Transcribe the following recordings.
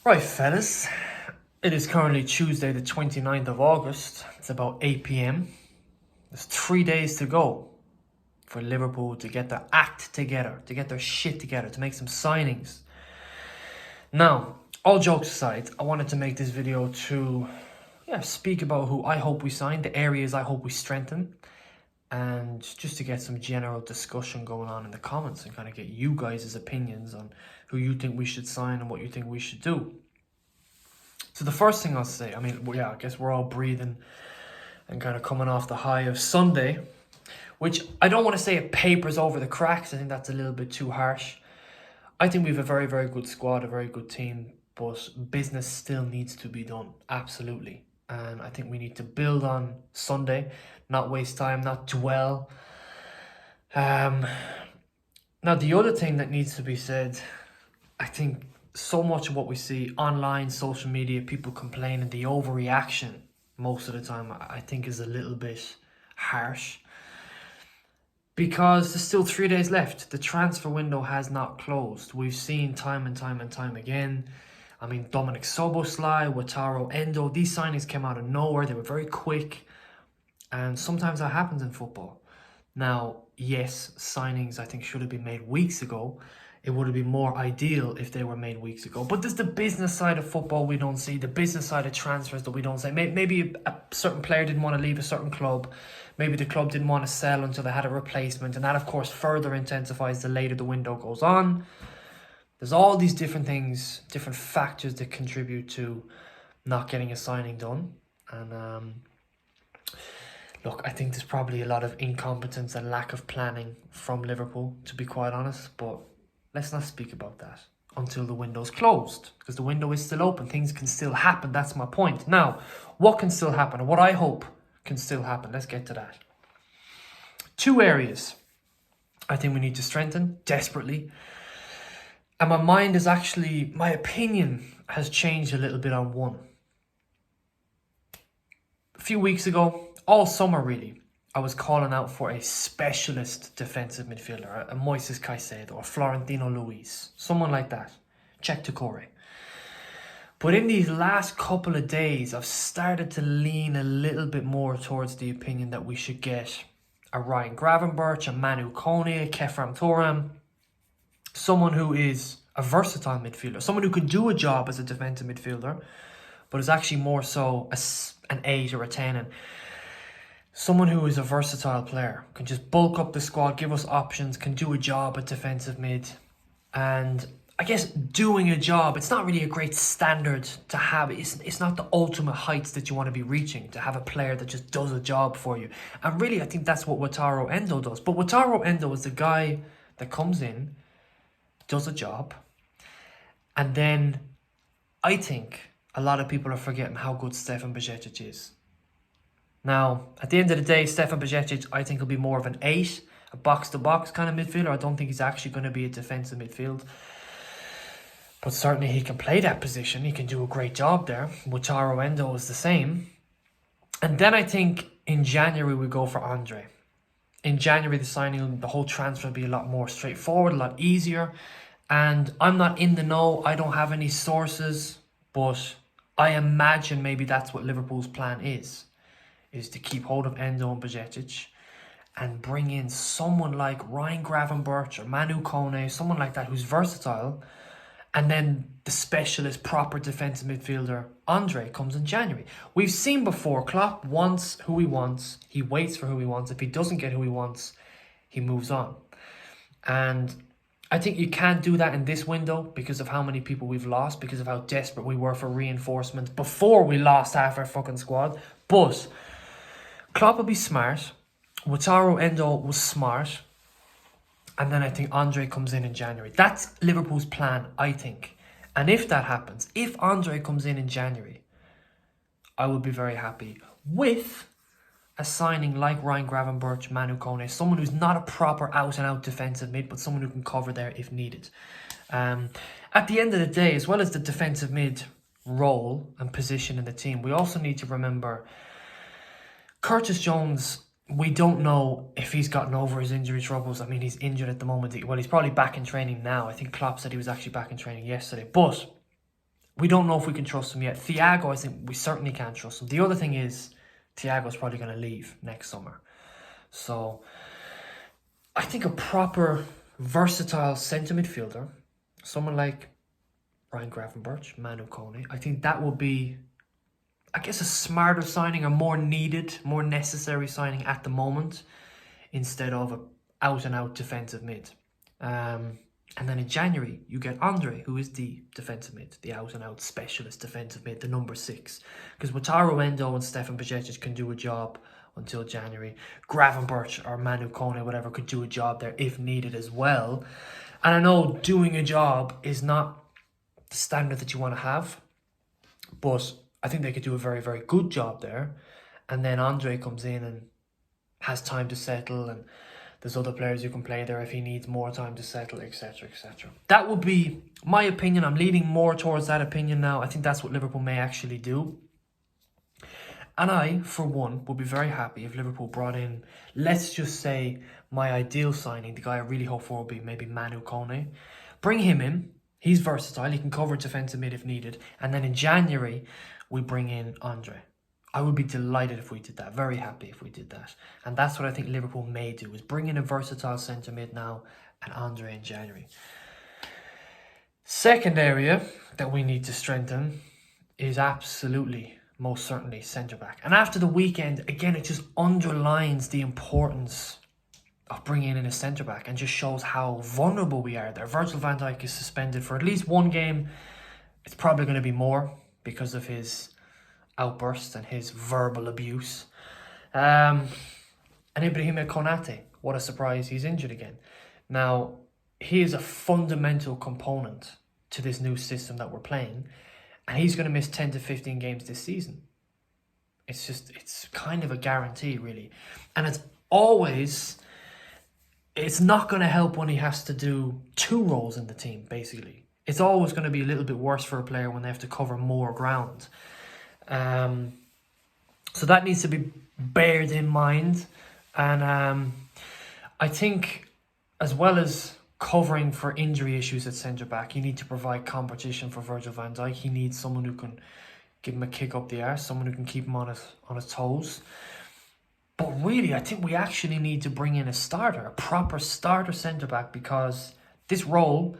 Right, fellas, it is currently Tuesday the 29th of August. It's about 8 p.m. There's 3 days to go for Liverpool to get their act together, to get their shit together, to make some signings. Now, all jokes aside, I wanted to make this video to speak about who I hope we sign, the areas I hope we strengthen, and just to get some general discussion going on in the comments and kind of get you guys' opinions on who you think we should sign and what you think we should do. So the first thing I'll say, I guess we're all breathing and kind of coming off the high of Sunday, which I don't want to say it papers over the cracks. I think that's a little bit too harsh. I think we have a very, very good squad, a very good team, but business still needs to be done, absolutely. And I think we need to build on Sunday, not waste time, not dwell. Now, the other thing that needs to be said, I think so much of what we see online, social media, people complaining, the overreaction most of the time, I think is a little bit harsh. Because there's still 3 days left. The transfer window has not closed. We've seen time and time again. Dominic Szoboszlai, Wataru Endo, these signings came out of nowhere. They were very quick. And sometimes that happens in football. Now, yes, signings I think should have been made weeks ago. It would have been more ideal if they were made weeks ago. But there's the business side of football we don't see, the business side of transfers that we don't see. Maybe a certain player didn't want to leave a certain club. Maybe the club didn't want to sell until they had a replacement. And that, of course, further intensifies the later the window goes on. There's all these different things, different factors that contribute to not getting a signing done. And look, I think there's probably a lot of incompetence and lack of planning from Liverpool, to be quite honest. But let's not speak about that until the window's closed, because the window is still open. Things can still happen. That's my point. Now, what can still happen, and what I hope can still happen? Let's get to that. 2 areas I think we need to strengthen desperately. And my opinion has changed a little bit on one. A few weeks ago, all summer really, I was calling out for a specialist defensive midfielder, a Moises Caicedo or Florentino Luis, someone like that, Czech Toure. But in these last couple of days, I've started to lean a little bit more towards the opinion that we should get a Ryan Gravenberch, a Manu Kone, a Kefram Thuram, someone who is a versatile midfielder, someone who can do a job as a defensive midfielder, but is actually more so an 8 or a 10, and someone who is a versatile player, can just bulk up the squad, give us options, can do a job at defensive mid. And I guess doing a job, it's not really a great standard to have. It's not the ultimate heights that you want to be reaching, to have a player that just does a job for you. And really, I think that's what Wataru Endo does. But Wataru Endo is the guy that comes in, does a job, and then I think a lot of people are forgetting how good Stefan Bajcetic is. Now, at the end of the day, Stefan Bajcetic, I think, will be more of an 8, a box-to-box kind of midfielder. I don't think he's actually going to be a defensive midfield. But certainly he can play that position. He can do a great job there. Wataru Endo is the same. And then I think in January we go for Andre. In January, the signing, the whole transfer will be a lot more straightforward, a lot easier. And I'm not in the know. I don't have any sources. But I imagine maybe that's what Liverpool's plan is to keep hold of Endo and Bajcetic and bring in someone like Ryan Gravenberch or Manu Kone, someone like that who's versatile. And then the specialist, proper defensive midfielder, Andre, comes in January. We've seen before, Klopp wants who he wants. He waits for who he wants. If he doesn't get who he wants, he moves on. And I think you can't do that in this window because of how many people we've lost, because of how desperate we were for reinforcements before we lost half our fucking squad. But Klopp will be smart. Wataru Endo was smart. And then I think Andre comes in January. That's Liverpool's plan, I think. And if that happens, if Andre comes in January, I will be very happy with a signing like Ryan Gravenberch, Manu Kone, someone who's not a proper out-and-out defensive mid, but someone who can cover there if needed. At the end of the day, as well as the defensive mid role and position in the team, we also need to remember Curtis Jones. We don't know if he's gotten over his injury troubles. He's injured at the moment. Well, he's probably back in training now. I think Klopp said he was actually back in training yesterday. But we don't know if we can trust him yet. Thiago, I think we certainly can't trust him. The other thing is, Thiago's probably going to leave next summer. So I think a proper, versatile centre midfielder, someone like Ryan Gravenberch, Manu Kone, I think that will be, I guess, a smarter signing, a more needed, more necessary signing at the moment, instead of a out-and-out defensive mid. And then in January, you get Andre, who is the defensive mid, the out-and-out specialist defensive mid, the number 6. Because Wataru Endo and Stefan Bajcetic can do a job until January. Gravenberch or Manu Kone, whatever, could do a job there if needed as well. And I know doing a job is not the standard that you want to have, but I think they could do a very, very good job there. And then Andre comes in and has time to settle, and there's other players who can play there if he needs more time to settle, etc., etc. That would be my opinion. I'm leaning more towards that opinion now. I think that's what Liverpool may actually do. And I, for one, would be very happy if Liverpool brought in, let's just say, my ideal signing, the guy I really hope for would be maybe Manu Kone. Bring him in. He's versatile. He can cover defensive mid if needed. And then in January, we bring in Andre. I would be delighted if we did that. Very happy if we did that. And that's what I think Liverpool may do, is bring in a versatile centre mid now and Andre in January. Second area that we need to strengthen is absolutely, most certainly, centre-back. And after the weekend, again, it just underlines the importance of bringing in a centre-back and just shows how vulnerable we are there. Virgil van Dijk is suspended for at least one game. It's probably going to be more because of his outbursts and his verbal abuse. And Ibrahima Konate, what a surprise, he's injured again. Now, he is a fundamental component to this new system that we're playing, and he's going to miss 10 to 15 games this season. It's kind of a guarantee, really. And it's not going to help when he has to do 2 roles in the team, basically. It's always going to be a little bit worse for a player when they have to cover more ground. So that needs to be bared in mind. And I think, as well as covering for injury issues at centre-back, you need to provide competition for Virgil van Dijk. He needs someone who can give him a kick up the arse, someone who can keep him on his toes. But really, I think we actually need to bring in a starter, a proper starter centre-back, because this role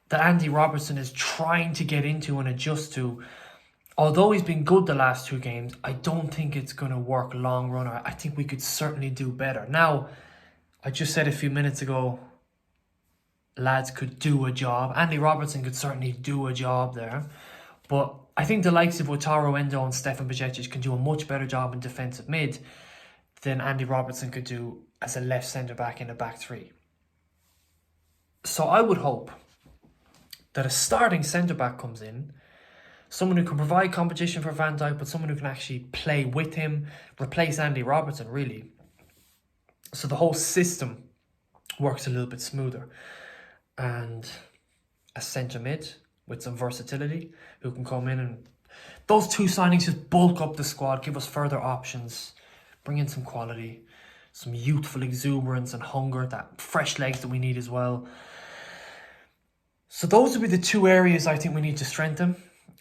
that Andy Robertson is trying to get into and adjust to, although he's been good the last 2 games, I don't think it's going to work long run. I think we could certainly do better. Now, I just said a few minutes ago, lads could do a job. Andy Robertson could certainly do a job there. But I think the likes of Wataru Endo and Stefan Bajcetic can do a much better job in defensive mid than Andy Robertson could do as a left centre-back in a back 3. So I would hope that a starting centre-back comes in, someone who can provide competition for Van Dijk, but someone who can actually play with him, replace Andy Robertson, really. So the whole system works a little bit smoother. And a centre mid with some versatility who can come in, and those 2 signings just bulk up the squad, give us further options, bring in some quality, some youthful exuberance and hunger, that fresh legs that we need as well. So those would be the 2 areas I think we need to strengthen.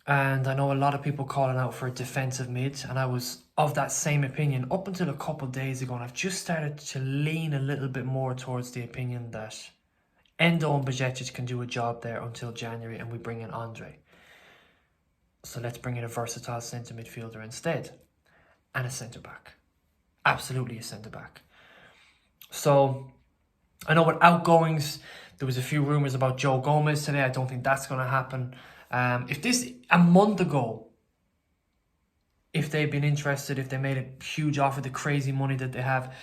And I know a lot of people calling out for a defensive mid, and I was of that same opinion up until a couple of days ago, and I've just started to lean a little bit more towards the opinion that Endo and Bajcetic can do a job there until January, and we bring in Andre. So let's bring in a versatile centre midfielder instead, and a centre-back. Absolutely a centre-back. So I know with outgoings, there was a few rumours about Joe Gomez today. I don't think that's going to happen. If this, a month ago, if they'd been interested, if they made a huge offer, the crazy money that they have,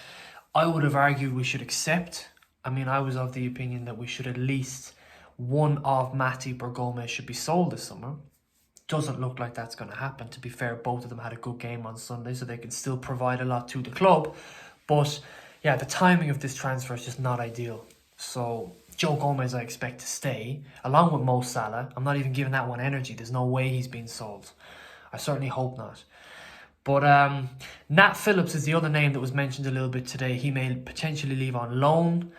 I would have argued we should accept. I mean, I was of the opinion that we should at least one of Matip or Gomez should be sold this summer. Doesn't look like that's going to happen. To be fair, both of them had a good game on Sunday, so they can still provide a lot to the club. But yeah, the timing of this transfer is just not ideal. So Joe Gomez I expect to stay, along with Mo Salah. I'm not even giving that one energy. There's no way he's been sold. I certainly hope not. But Nat Phillips is the other name that was mentioned a little bit today. He may potentially leave on loan.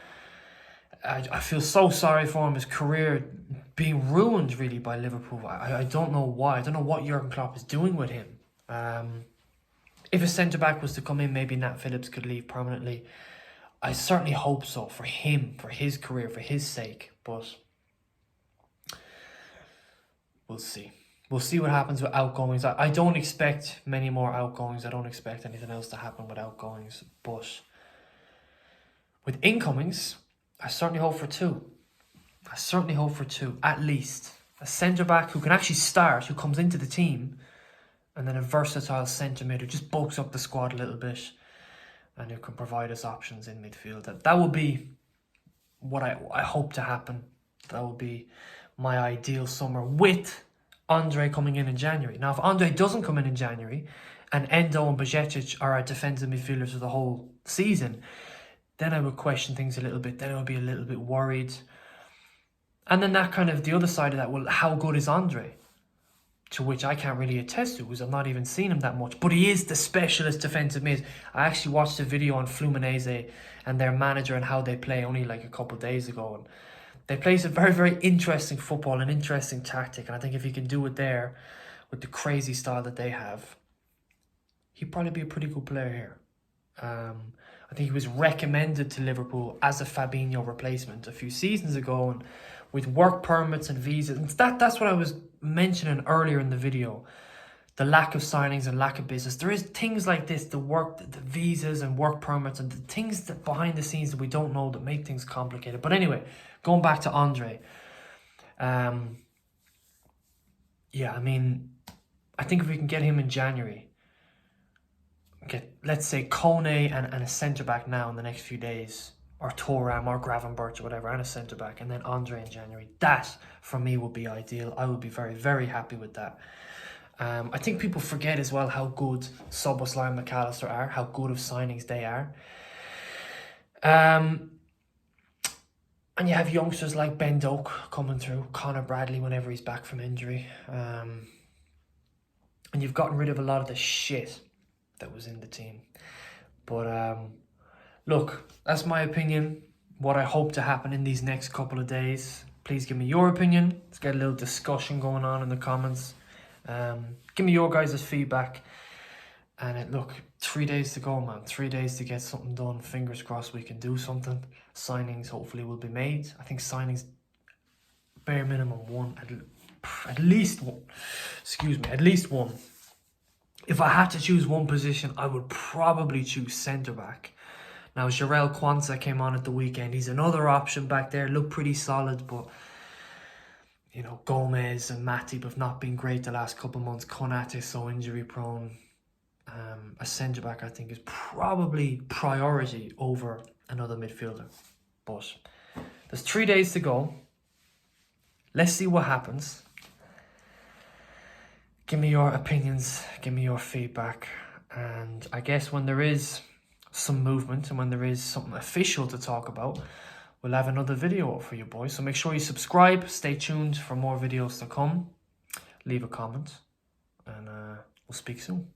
I feel so sorry for him. His career being ruined really by Liverpool. I don't know why. I don't know what Jurgen Klopp is doing with him. If a centre-back was to come in, maybe Nat Phillips could leave permanently. I certainly hope so for him, for his career, for his sake. But we'll see. We'll see what happens with outgoings. I don't expect many more outgoings. I don't expect anything else to happen with outgoings. But with incomings, I certainly hope for two. I certainly hope for two, at least. A centre-back who can actually start, who comes into the team, and then a versatile centre mid who just bulks up the squad a little bit and who can provide us options in midfield. That would be what I hope to happen. That would be my ideal summer, with Andre coming in January. Now, if Andre doesn't come in January and Endo and Bajcetic are our defensive midfielders for the whole season, then I would question things a little bit. Then I would be a little bit worried. And then that kind of, the other side of that, well, how good is Andre? To which I can't really attest to, because I've not even seen him that much. But he is the specialist defensive mid. I actually watched a video on Fluminense and their manager and how they play only like a couple of days ago. And they play some very, very interesting football, an interesting tactic. And I think if he can do it there with the crazy style that they have, he'd probably be a pretty good player here. I think he was recommended to Liverpool as a Fabinho replacement a few seasons ago, and with work permits and visas. And that's what I was mentioning earlier in the video. The lack of signings and lack of business. There is things like this, the visas and work permits and the things that behind the scenes that we don't know that make things complicated. But anyway, going back to Andre. Yeah, I mean, I think if we can get him in January, get, let's say, Kone and a centre-back now in the next few days, or Thuram or Gravenberch or whatever, and a centre-back, and then Andre in January. That, for me, would be ideal. I would be very, very happy with that. I think people forget as well how good Szoboszlai and McAllister are, how good of signings they are. And you have youngsters like Ben Doak coming through, Connor Bradley whenever he's back from injury. And you've gotten rid of a lot of the shit that was in the team. But look, that's my opinion, what I hope to happen in these next couple of days. Please give me your opinion. Let's get a little discussion going on in the comments. Give me your guys' feedback. And look, 3 days to go, man. 3 days to get something done. Fingers crossed we can do something. Signings hopefully will be made. I think signings, bare minimum one, at least one. Excuse me, at least one. If I had to choose one position, I would probably choose centre-back. Now, Jarell Quansah came on at the weekend. He's another option back there. Looked pretty solid, but, you know, Gomez and Matip have not been great the last couple of months. Konate is so injury-prone. A centre-back, I think, is probably priority over another midfielder. But there's 3 days to go. Let's see what happens. Give me your opinions. Give me your feedback. And I guess when there is some movement and when there is something official to talk about, we'll have another video up for you boys. So make sure you subscribe. Stay tuned for more videos to come. Leave a comment. And we'll speak soon.